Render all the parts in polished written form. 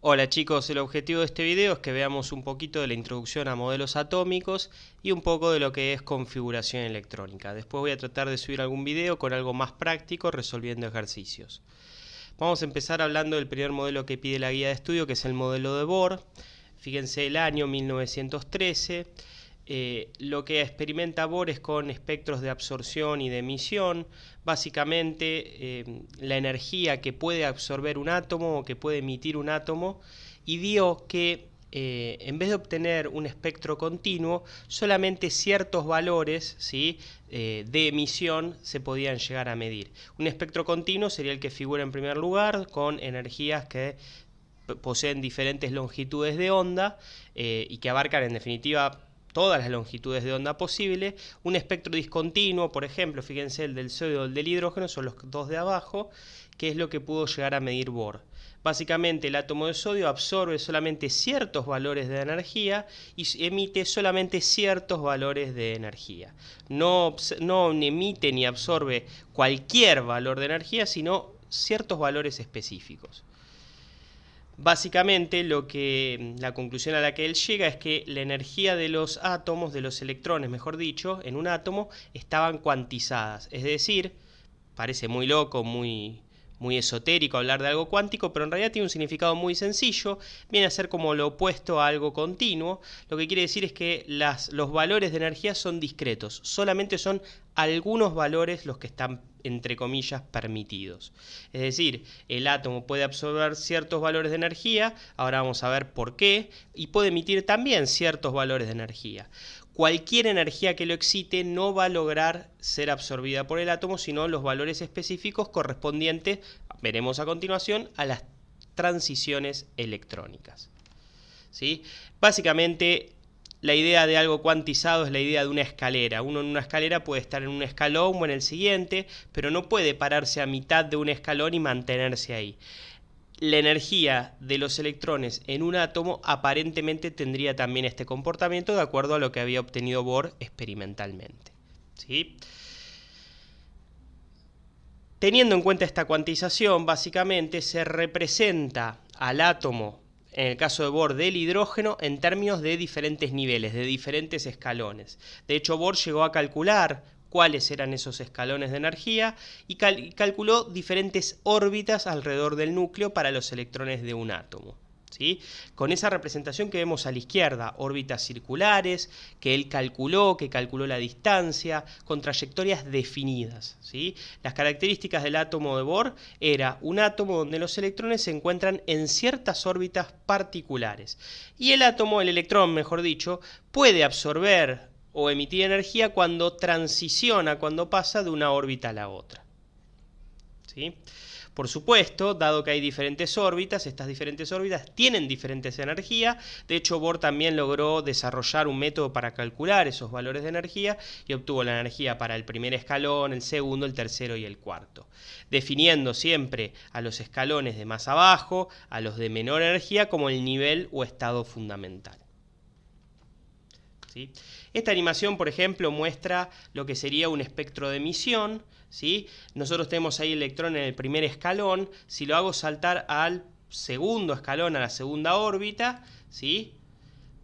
Hola chicos, el objetivo de este video es que veamos un poquito de la introducción a modelos atómicos y un poco de lo que es configuración electrónica. Después voy a tratar de subir algún video con algo más práctico resolviendo ejercicios. Vamos a empezar hablando del primer modelo que pide la guía de estudio, que es el modelo de Bohr. Fíjense el año 1913. Lo que experimenta Bohr es con espectros de absorción y de emisión. Básicamente la energía que puede absorber un átomo o que puede emitir un átomo, y vio que en vez de obtener un espectro continuo, solamente ciertos valores, ¿sí?, de emisión se podían llegar a medir. Un espectro continuo sería el que figura en primer lugar, con energías que poseen diferentes longitudes de onda y que abarcan en definitiva todas las longitudes de onda posible. Un espectro discontinuo, por ejemplo, fíjense el del sodio y el del hidrógeno, son los dos de abajo, que es lo que pudo llegar a medir Bohr. Básicamente el átomo de sodio absorbe solamente ciertos valores de energía y emite solamente ciertos valores de energía. No emite ni absorbe cualquier valor de energía, sino ciertos valores específicos. Básicamente la conclusión a la que él llega es que la energía de los átomos, de los electrones mejor dicho, en un átomo estaban cuantizadas. Es decir, parece muy loco, muy esotérico hablar de algo cuántico, pero en realidad tiene un significado muy sencillo. Viene a ser como lo opuesto a algo continuo. Lo que quiere decir es que los valores de energía son discretos. Solamente son algunos valores los que están, entre comillas, permitidos. Es decir, el átomo puede absorber ciertos valores de energía, ahora vamos a ver por qué, y puede emitir también ciertos valores de energía. Cualquier energía que lo excite no va a lograr ser absorbida por el átomo, sino los valores específicos correspondientes, veremos a continuación, a las transiciones electrónicas. ¿Sí? Básicamente, la idea de algo cuantizado es la idea de una escalera. Uno en una escalera puede estar en un escalón o en el siguiente, pero no puede pararse a mitad de un escalón y mantenerse ahí. La energía de los electrones en un átomo aparentemente tendría también este comportamiento, de acuerdo a lo que había obtenido Bohr experimentalmente. ¿Sí? Teniendo en cuenta esta cuantización, básicamente se representa al átomo, en el caso de Bohr, del hidrógeno, en términos de diferentes niveles, de diferentes escalones. De hecho, Bohr llegó a calcular cuáles eran esos escalones de energía y calculó diferentes órbitas alrededor del núcleo para los electrones de un átomo. ¿Sí? Con esa representación que vemos a la izquierda, órbitas circulares, que él calculó, la distancia, con trayectorias definidas. ¿Sí? Las características del átomo de Bohr era un átomo donde los electrones se encuentran en ciertas órbitas particulares. Y el electrón, mejor dicho, puede absorber o emitir energía cuando transiciona, cuando pasa de una órbita a la otra. ¿Sí? Por supuesto, dado que hay diferentes órbitas, estas diferentes órbitas tienen diferentes energías. De hecho, Bohr también logró desarrollar un método para calcular esos valores de energía y obtuvo la energía para el primer escalón, el segundo, el tercero y el cuarto, definiendo siempre a los escalones de más abajo, a los de menor energía, como el nivel o estado fundamental. ¿Sí? Esta animación, por ejemplo, muestra lo que sería un espectro de emisión. ¿Sí? Nosotros tenemos ahí el electrón en el primer escalón. Si lo hago saltar al segundo escalón, a la segunda órbita, ¿sí?,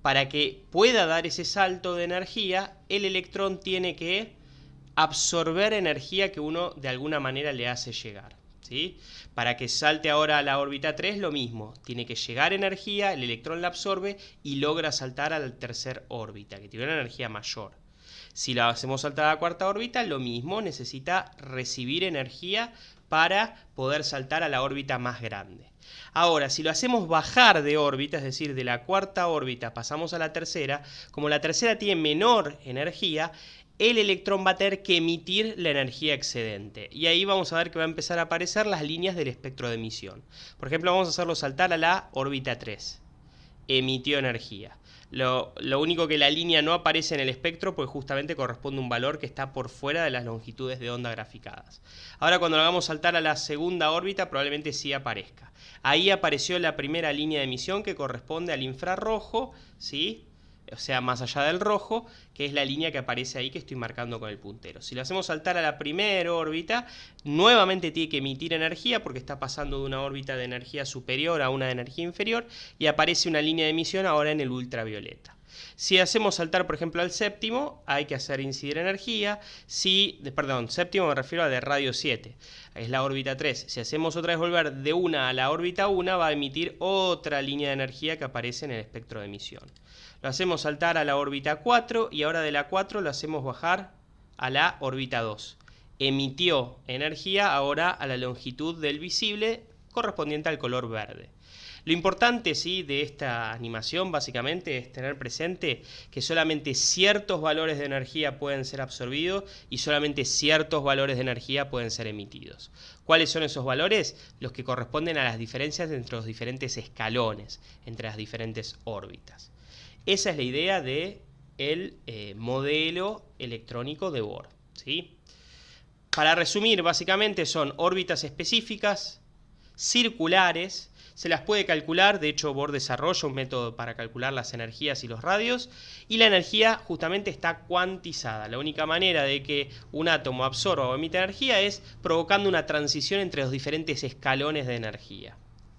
para que pueda dar ese salto de energía, el electrón tiene que absorber energía que uno de alguna manera le hace llegar. ¿Sí? Para que salte ahora a la órbita 3, lo mismo. Tiene que llegar energía, el electrón la absorbe y logra saltar a la tercera órbita, que tiene una energía mayor. Si la hacemos saltar a la cuarta órbita, lo mismo, necesita recibir energía para poder saltar a la órbita más grande. Ahora, si lo hacemos bajar de órbita, es decir, de la cuarta órbita pasamos a la tercera, como la tercera tiene menor energía, el electrón va a tener que emitir la energía excedente. Y ahí vamos a ver que va a empezar a aparecer las líneas del espectro de emisión. Por ejemplo, vamos a hacerlo saltar a la órbita 3. Emitió energía. Lo único que la línea no aparece en el espectro, pues justamente corresponde a un valor que está por fuera de las longitudes de onda graficadas. Ahora, cuando lo hagamos saltar a la segunda órbita, probablemente sí aparezca. Ahí apareció la primera línea de emisión, que corresponde al infrarrojo, ¿sí?, o sea, más allá del rojo, que es la línea que aparece ahí que estoy marcando con el puntero. Si lo hacemos saltar a la primera órbita, nuevamente tiene que emitir energía porque está pasando de una órbita de energía superior a una de energía inferior y aparece una línea de emisión ahora en el ultravioleta. Si hacemos saltar, por ejemplo, al séptimo, hay que hacer incidir energía. Séptimo me refiero a de radio 7, es la órbita 3. Si hacemos otra vez volver de una a la órbita 1, va a emitir otra línea de energía que aparece en el espectro de emisión. Lo hacemos saltar a la órbita 4 y ahora de la 4 lo hacemos bajar a la órbita 2. Emitió energía ahora a la longitud del visible correspondiente al color verde. Lo importante, sí, de esta animación básicamente es tener presente que solamente ciertos valores de energía pueden ser absorbidos y solamente ciertos valores de energía pueden ser emitidos. ¿Cuáles son esos valores? Los que corresponden a las diferencias entre los diferentes escalones, entre las diferentes órbitas. Esa es la idea del modelo electrónico de Bohr, ¿sí? Para resumir, básicamente son órbitas específicas, circulares. Se las puede calcular, de hecho Bohr desarrolla un método para calcular las energías y los radios, y la energía justamente está cuantizada. La única manera de que un átomo absorba o emita energía es provocando una transición entre los diferentes escalones de energía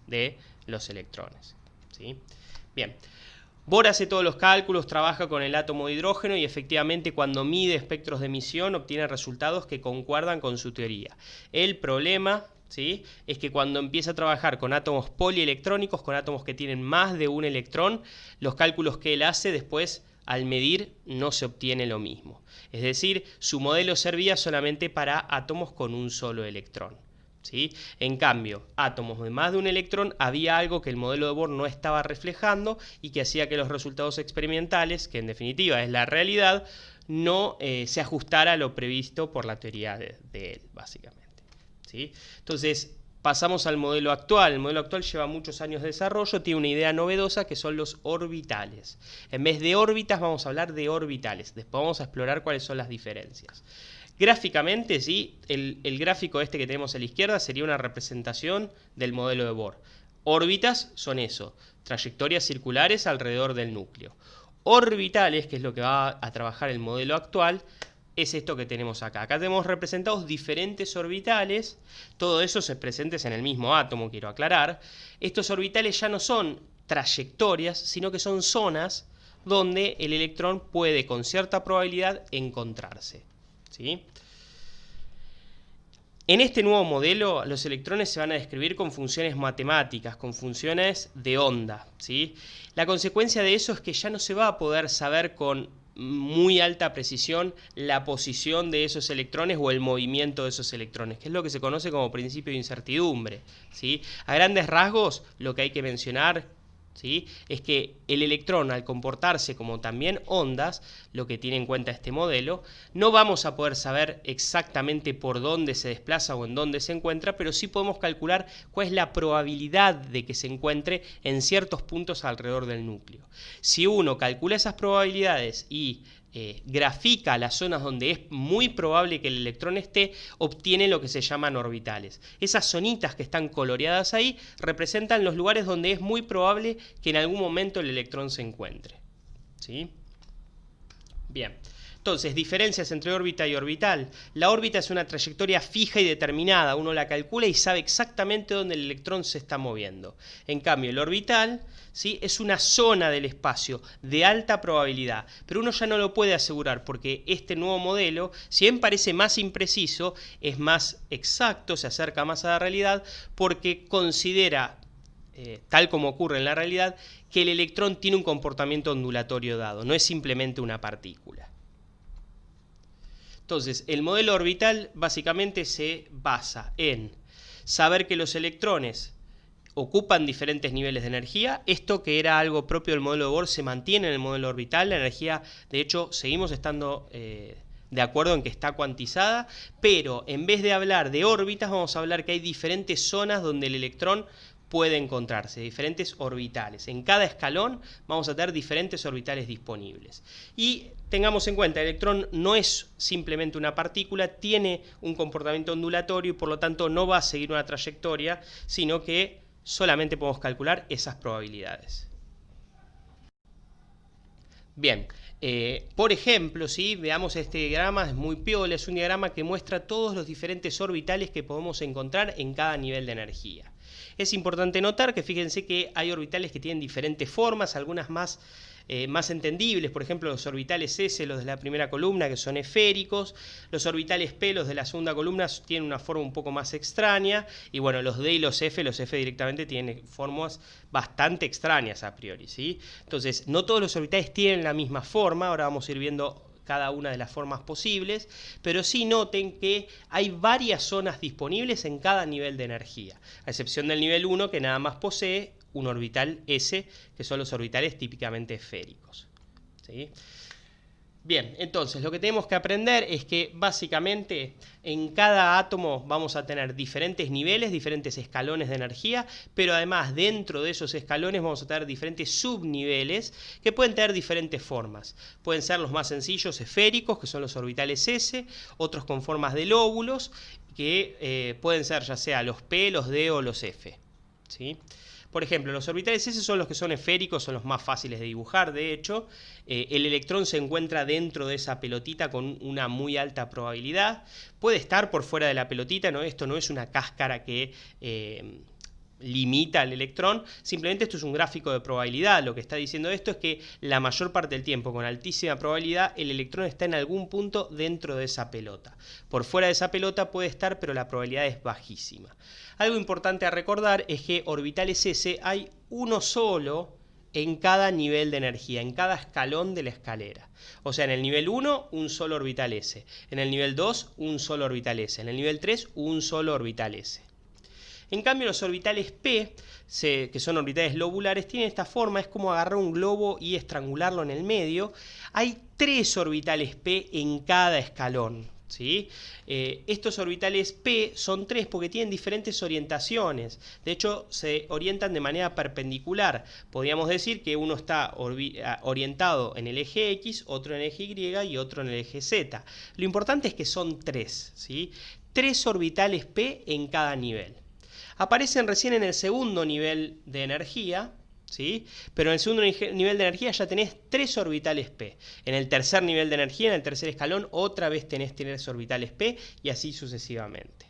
de los electrones, ¿sí? Bien, Bohr hace todos los cálculos, trabaja con el átomo de hidrógeno y efectivamente cuando mide espectros de emisión obtiene resultados que concuerdan con su teoría. El problema, ¿sí?, es que cuando empieza a trabajar con átomos polielectrónicos, con átomos que tienen más de un electrón, los cálculos que él hace después al medir no se obtiene lo mismo. Es decir, su modelo servía solamente para átomos con un solo electrón, ¿sí? En cambio, átomos de más de un electrón, había algo que el modelo de Bohr no estaba reflejando y que hacía que los resultados experimentales, que en definitiva es la realidad, no se ajustara a lo previsto por la teoría de él, básicamente, ¿sí? Entonces, pasamos al modelo actual. El modelo actual lleva muchos años de desarrollo, tiene una idea novedosa que son los orbitales. En vez de órbitas vamos a hablar de orbitales. Después vamos a explorar cuáles son las diferencias. Gráficamente, sí, el gráfico este que tenemos a la izquierda sería una representación del modelo de Bohr. Órbitas son eso, trayectorias circulares alrededor del núcleo. Orbitales, que es lo que va a trabajar el modelo actual, es esto que tenemos acá. Acá tenemos representados diferentes orbitales, todo eso se presentes en el mismo átomo, quiero aclarar. Estos orbitales ya no son trayectorias, sino que son zonas donde el electrón puede con cierta probabilidad encontrarse, ¿sí? En este nuevo modelo, los electrones se van a describir con funciones matemáticas, con funciones de onda, ¿sí? La consecuencia de eso es que ya no se va a poder saber con muy alta precisión la posición de esos electrones o el movimiento de esos electrones, que es lo que se conoce como principio de incertidumbre, ¿sí? A grandes rasgos, lo que hay que mencionar, ¿sí?, es que el electrón, al comportarse como también ondas, lo que tiene en cuenta este modelo, no vamos a poder saber exactamente por dónde se desplaza o en dónde se encuentra, pero sí podemos calcular cuál es la probabilidad de que se encuentre en ciertos puntos alrededor del núcleo. Si uno calcula esas probabilidades y grafica las zonas donde es muy probable que el electrón esté, obtiene lo que se llaman orbitales. Esas zonitas que están coloreadas ahí representan los lugares donde es muy probable que en algún momento el electrón se encuentre, ¿sí? Bien. Entonces, diferencias entre órbita y orbital. La órbita es una trayectoria fija y determinada, uno la calcula y sabe exactamente dónde el electrón se está moviendo. En cambio, el orbital, ¿sí?, es una zona del espacio de alta probabilidad, pero uno ya no lo puede asegurar porque este nuevo modelo, si bien parece más impreciso, es más exacto, se acerca más a la realidad porque considera, tal como ocurre en la realidad, que el electrón tiene un comportamiento ondulatorio dado, no es simplemente una partícula. Entonces, el modelo orbital básicamente se basa en saber que los electrones ocupan diferentes niveles de energía. Esto, que era algo propio del modelo de Bohr, se mantiene en el modelo orbital. La energía, de hecho, seguimos estando de acuerdo en que está cuantizada, pero en vez de hablar de órbitas, vamos a hablar que hay diferentes zonas donde el electrón puede encontrarse, diferentes orbitales. En cada escalón vamos a tener diferentes orbitales disponibles. Y tengamos en cuenta, el electrón no es simplemente una partícula, tiene un comportamiento ondulatorio y por lo tanto no va a seguir una trayectoria, sino que solamente podemos calcular esas probabilidades. Bien, por ejemplo, ¿sí? Veamos este diagrama, es muy piola, es un diagrama que muestra todos los diferentes orbitales que podemos encontrar en cada nivel de energía. Es importante notar que fíjense que hay orbitales que tienen diferentes formas, algunas más entendibles, por ejemplo los orbitales S, los de la primera columna, que son esféricos, los orbitales P, los de la segunda columna, tienen una forma un poco más extraña, y bueno, los D y los F directamente tienen formas bastante extrañas a priori, ¿sí? Entonces, no todos los orbitales tienen la misma forma, ahora vamos a ir viendo cada una de las formas posibles, pero sí noten que hay varias zonas disponibles en cada nivel de energía, a excepción del nivel 1 que nada más posee un orbital S, que son los orbitales típicamente esféricos, ¿sí? Bien, entonces lo que tenemos que aprender es que básicamente en cada átomo vamos a tener diferentes niveles, diferentes escalones de energía, pero además dentro de esos escalones vamos a tener diferentes subniveles que pueden tener diferentes formas. Pueden ser los más sencillos esféricos, que son los orbitales S, otros con formas de lóbulos, que pueden ser ya sea los P, los D o los F, ¿sí? Por ejemplo, los orbitales S son los que son esféricos, son los más fáciles de dibujar, de hecho. El electrón se encuentra dentro de esa pelotita con una muy alta probabilidad. Puede estar por fuera de la pelotita, ¿no? Esto no es una cáscara que limita al electrón, simplemente esto es un gráfico de probabilidad. Lo que está diciendo esto es que la mayor parte del tiempo, con altísima probabilidad, el electrón está en algún punto dentro de esa pelota. Por fuera de esa pelota puede estar, pero la probabilidad es bajísima. Algo importante a recordar es que orbitales S hay uno solo en cada nivel de energía, en cada escalón de la escalera. O sea, en el nivel 1, un solo orbital S. En el nivel 2, un solo orbital S. En el nivel 3, un solo orbital S. En cambio, los orbitales P, que son orbitales lobulares, tienen esta forma, es como agarrar un globo y estrangularlo en el medio. Hay 3 orbitales P en cada escalón, ¿sí? Estos orbitales P son 3 porque tienen diferentes orientaciones. De hecho, se orientan de manera perpendicular. Podríamos decir que uno está orientado en el eje X, otro en el eje Y y otro en el eje Z. Lo importante es que son 3, ¿sí? 3 orbitales P en cada nivel. Aparecen recién en el segundo nivel de energía, ¿sí? Pero en el segundo nivel de energía ya tenés 3 orbitales P. En el tercer nivel de energía, en el tercer escalón, otra vez tenés 3 orbitales P y así sucesivamente.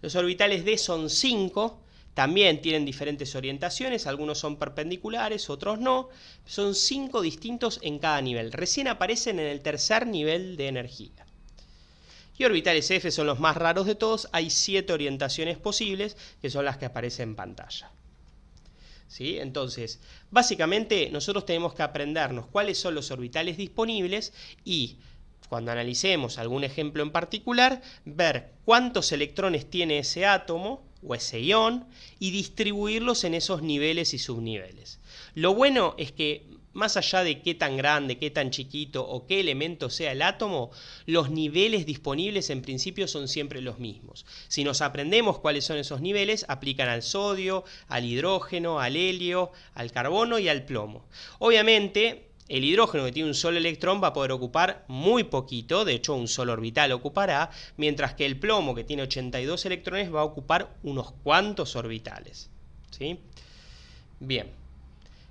Los orbitales D son 5, también tienen diferentes orientaciones, algunos son perpendiculares, otros no. Son 5 distintos en cada nivel. Recién aparecen en el tercer nivel de energía. Y orbitales F son los más raros de todos, hay 7 orientaciones posibles, que son las que aparecen en pantalla. ¿Sí? Entonces, básicamente nosotros tenemos que aprendernos cuáles son los orbitales disponibles y, cuando analicemos algún ejemplo en particular, ver cuántos electrones tiene ese átomo o ese ion y distribuirlos en esos niveles y subniveles. Lo bueno es que, más allá de qué tan grande, qué tan chiquito o qué elemento sea el átomo, los niveles disponibles en principio son siempre los mismos. Si nos aprendemos cuáles son esos niveles, aplican al sodio, al hidrógeno, al helio, al carbono y al plomo. Obviamente, el hidrógeno, que tiene un solo electrón, va a poder ocupar muy poquito, de hecho un solo orbital ocupará, mientras que el plomo, que tiene 82 electrones, va a ocupar unos cuantos orbitales, ¿sí? Bien.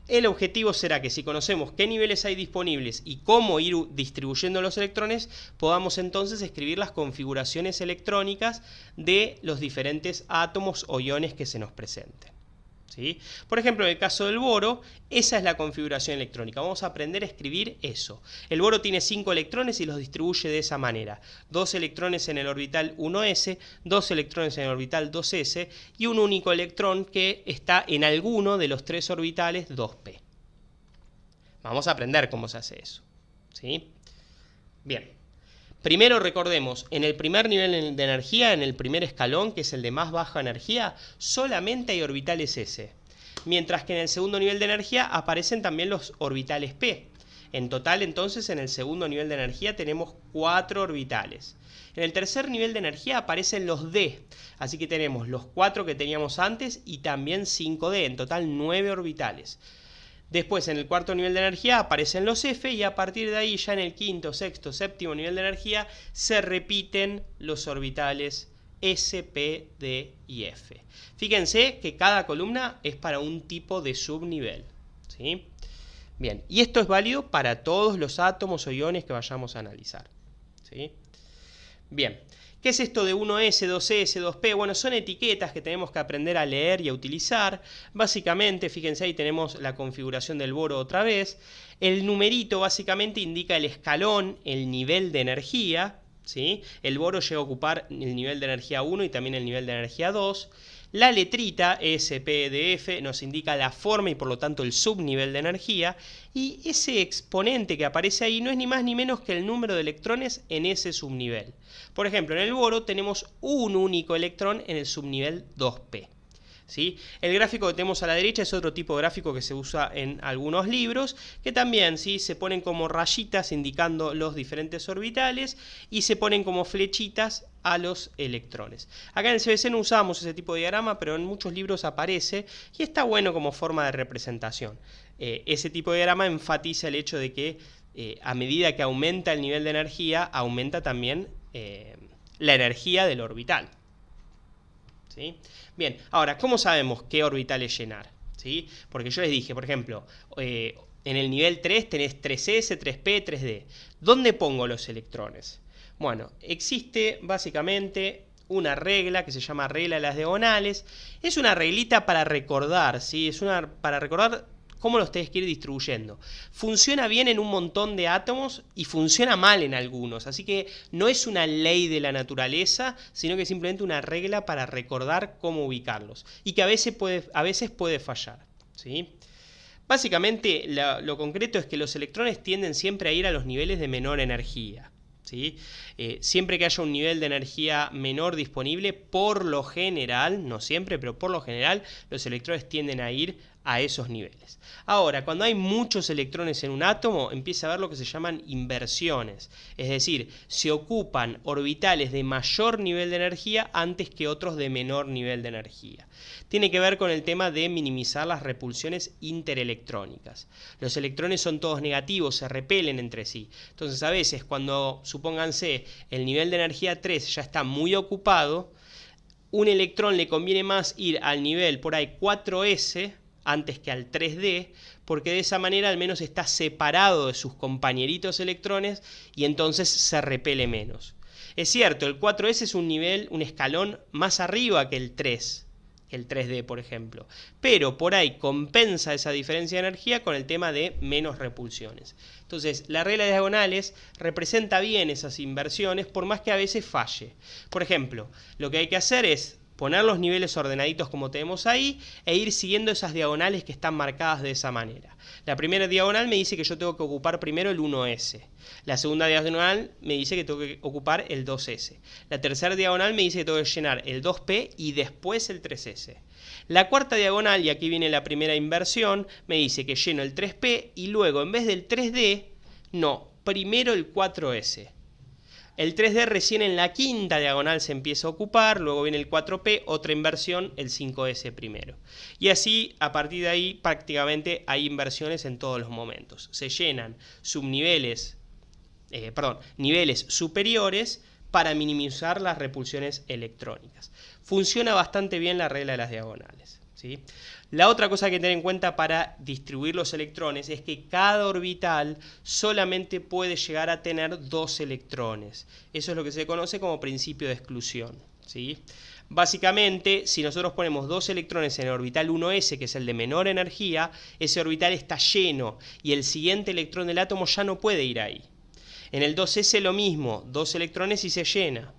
El objetivo será que si conocemos qué niveles hay disponibles y cómo ir distribuyendo los electrones, podamos entonces escribir las configuraciones electrónicas de los diferentes átomos o iones que se nos presenten, ¿sí? Por ejemplo, en el caso del boro, esa es la configuración electrónica. Vamos a aprender a escribir eso. El boro tiene 5 electrones y los distribuye de esa manera. 2 electrones en el orbital 1s, 2 electrones en el orbital 2s y un único electrón que está en alguno de los 3 orbitales 2p. Vamos a aprender cómo se hace eso, ¿sí? Bien. Primero recordemos, en el primer nivel de energía, en el primer escalón, que es el de más baja energía, solamente hay orbitales S. Mientras que en el segundo nivel de energía aparecen también los orbitales P. En total, entonces, en el segundo nivel de energía tenemos 4 orbitales. En el tercer nivel de energía aparecen los D. Así que tenemos los 4 que teníamos antes y también 5D. En total, 9 orbitales. Después, en el cuarto nivel de energía aparecen los F y a partir de ahí, ya en el quinto, sexto, séptimo nivel de energía, se repiten los orbitales S, P, D y F. Fíjense que cada columna es para un tipo de subnivel, ¿sí? Bien, y esto es válido para todos los átomos o iones que vayamos a analizar, ¿sí? Bien, ¿qué es esto de 1s, 2s, 2p? Bueno, son etiquetas que tenemos que aprender a leer y a utilizar. Básicamente, fíjense, ahí tenemos la configuración del boro otra vez. El numerito básicamente indica el escalón, el nivel de energía, ¿sí? El boro llega a ocupar el nivel de energía 1 y también el nivel de energía 2. La letrita S, P, D, F nos indica la forma y por lo tanto el subnivel de energía, y ese exponente que aparece ahí no es ni más ni menos que el número de electrones en ese subnivel. Por ejemplo, en el boro tenemos un único electrón en el subnivel 2p. ¿Sí? El gráfico que tenemos a la derecha es otro tipo de gráfico que se usa en algunos libros, que también, ¿sí?, se ponen como rayitas indicando los diferentes orbitales y se ponen como flechitas a los electrones. Acá en el CBC no usamos ese tipo de diagrama, pero en muchos libros aparece y está bueno como forma de representación. Ese tipo de diagrama enfatiza el hecho de que a medida que aumenta el nivel de energía, aumenta también la energía del orbital. ¿Sí? Bien, ahora, ¿cómo sabemos qué orbitales llenar? ¿Sí? Porque yo les dije, por ejemplo, en el nivel 3 tenés 3s, 3p, 3d. ¿Dónde pongo los electrones? Bueno, existe básicamente una regla que se llama regla de las diagonales. Es una reglita para recordar, ¿sí? Para recordar cómo los tenés que ir distribuyendo. Funciona bien en un montón de átomos y funciona mal en algunos, así que no es una ley de la naturaleza, sino que es simplemente una regla para recordar cómo ubicarlos y que a veces puede fallar, ¿sí? Básicamente lo concreto es que los electrones tienden siempre a ir a los niveles de menor energía, ¿sí? Siempre que haya un nivel de energía menor disponible, por lo general, no siempre, pero por lo general, los electrones tienden a ir a esos niveles. Ahora, cuando hay muchos electrones en un átomo, empieza a haber lo que se llaman inversiones, es decir, se ocupan orbitales de mayor nivel de energía antes que otros de menor nivel de energía. Tiene que ver con el tema de minimizar las repulsiones interelectrónicas. Los electrones son todos negativos, se repelen entre sí. Entonces, a veces, cuando, supónganse, el nivel de energía 3 ya está muy ocupado, un electrón le conviene más ir al nivel por ahí 4s antes que al 3D, porque de esa manera al menos está separado de sus compañeritos electrones y entonces se repele menos. Es cierto, el 4s es un nivel, un escalón más arriba que el 3, el 3D por ejemplo, pero por ahí compensa esa diferencia de energía con el tema de menos repulsiones. Entonces, la regla de diagonales representa bien esas inversiones, por más que a veces falle. Por ejemplo, lo que hay que hacer es poner los niveles ordenaditos como tenemos ahí e ir siguiendo esas diagonales que están marcadas de esa manera. La primera diagonal me dice que yo tengo que ocupar primero el 1s. La segunda diagonal me dice que tengo que ocupar el 2s. La tercera diagonal me dice que tengo que llenar el 2p y después el 3s. La cuarta diagonal, y aquí viene la primera inversión, me dice que lleno el 3p y luego en vez del 3d, no, primero el 4s. El 3D recién en la quinta diagonal se empieza a ocupar, luego viene el 4P, otra inversión, el 5S primero. Y así, a partir de ahí, prácticamente hay inversiones en todos los momentos. Se llenan niveles superiores para minimizar las repulsiones electrónicas. Funciona bastante bien la regla de las diagonales, ¿sí? La otra cosa que tener en cuenta para distribuir los electrones es que cada orbital solamente puede llegar a tener 2 electrones. Eso es lo que se conoce como principio de exclusión, ¿sí? Básicamente, si nosotros ponemos 2 electrones en el orbital 1s, que es el de menor energía, ese orbital está lleno y el siguiente electrón del átomo ya no puede ir ahí. En el 2s lo mismo, 2 electrones y se llena.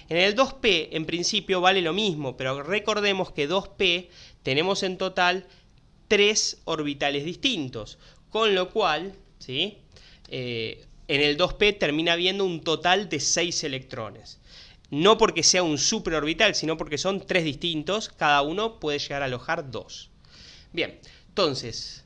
En el 2p, en principio, vale lo mismo, pero recordemos que 2p tenemos en total 3 orbitales distintos, con lo cual, ¿sí?, en el 2p termina habiendo un total de 6 electrones. No porque sea un superorbital, sino porque son 3 distintos, cada uno puede llegar a alojar 2. Bien, entonces,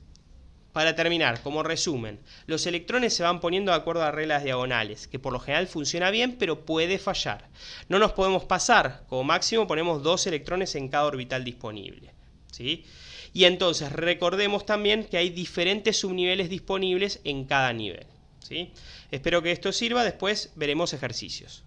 para terminar, como resumen, los electrones se van poniendo de acuerdo a reglas diagonales, que por lo general funciona bien, pero puede fallar. No nos podemos pasar, como máximo ponemos 2 electrones en cada orbital disponible, ¿sí? Y entonces recordemos también que hay diferentes subniveles disponibles en cada nivel, ¿sí? Espero que esto sirva, después veremos ejercicios.